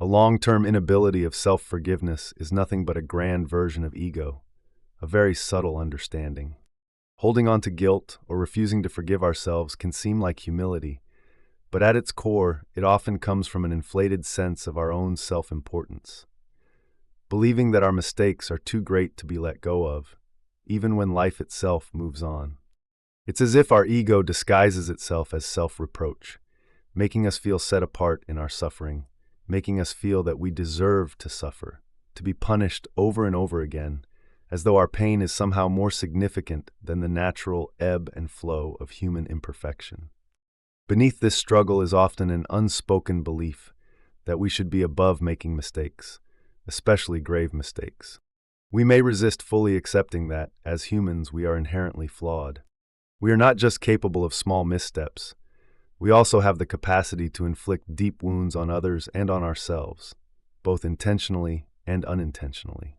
A long-term inability of self-forgiveness is nothing but a grand version of ego, a very subtle understanding. Holding on to guilt or refusing to forgive ourselves can seem like humility, but at its core, it often comes from an inflated sense of our own self-importance. Believing that our mistakes are too great to be let go of, even when life itself moves on. It's as if our ego disguises itself as self-reproach, making us feel set apart in our suffering, making us feel that we deserve to suffer, to be punished over and over again, as though our pain is somehow more significant than the natural ebb and flow of human imperfection. Beneath this struggle is often an unspoken belief that we should be above making mistakes, especially grave mistakes. We may resist fully accepting that, as humans, we are inherently flawed. We are not just capable of small missteps. We also have the capacity to inflict deep wounds on others and on ourselves, both intentionally and unintentionally.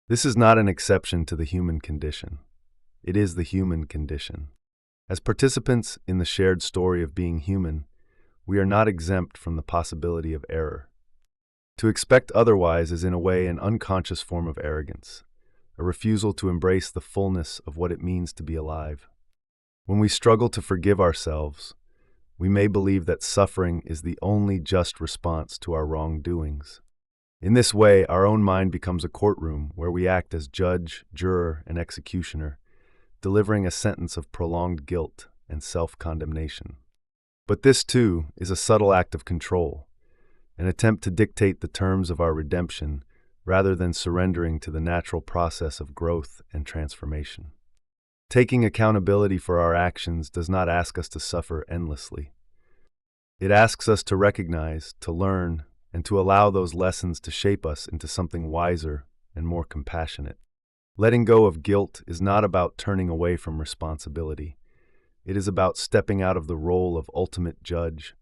This is not an exception to the human condition. It is the human condition. As participants in the shared story of being human, we are not exempt from the possibility of error. To expect otherwise is in a way an unconscious form of arrogance, a refusal to embrace the fullness of what it means to be alive. When we struggle to forgive ourselves, we may believe that suffering is the only just response to our wrongdoings. In this way, our own mind becomes a courtroom where we act as judge, juror, and executioner, delivering a sentence of prolonged guilt and self-condemnation. But this, too, is a subtle act of control, an attempt to dictate the terms of our redemption rather than surrendering to the natural process of growth and transformation. Taking accountability for our actions does not ask us to suffer endlessly. It asks us to recognize, to learn, and to allow those lessons to shape us into something wiser and more compassionate. Letting go of guilt is not about turning away from responsibility. It is about stepping out of the role of ultimate judge,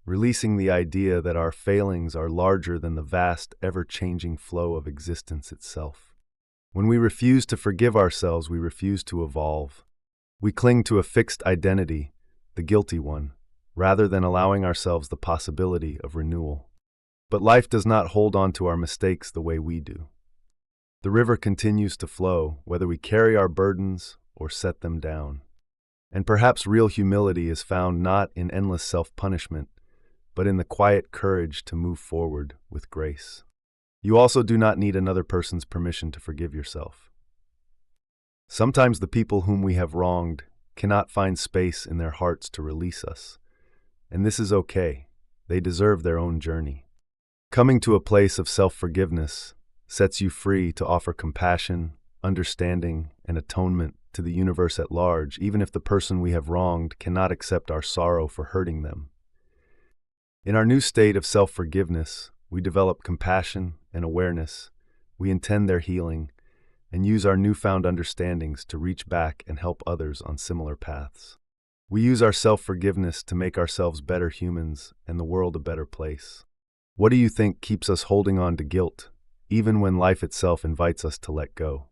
releasing the idea that our failings are larger than the vast, ever-changing flow of existence itself. When we refuse to forgive ourselves, we refuse to evolve. We cling to a fixed identity, the guilty one, rather than allowing ourselves the possibility of renewal. But life does not hold on to our mistakes the way we do. The river continues to flow, whether we carry our burdens or set them down. And perhaps real humility is found not in endless self-punishment, but in the quiet courage to move forward with grace. You also do not need another person's permission to forgive yourself. Sometimes the people whom we have wronged cannot find space in their hearts to release us, and this is okay. They deserve their own journey. Coming to a place of self-forgiveness sets you free to offer compassion, understanding, and atonement to the universe at large, even if the person we have wronged cannot accept our sorrow for hurting them. In our new state of self-forgiveness, we develop compassion and awareness, we intend their healing, and use our newfound understandings to reach back and help others on similar paths. We use our self-forgiveness to make ourselves better humans and the world a better place. What do you think keeps us holding on to guilt, even when life itself invites us to let go?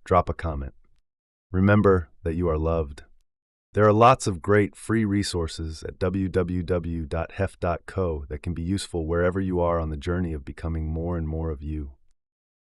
Drop a comment. Remember that you are loved. There are lots of great free resources at www.hef.co that can be useful wherever you are on the journey of becoming more and more of you.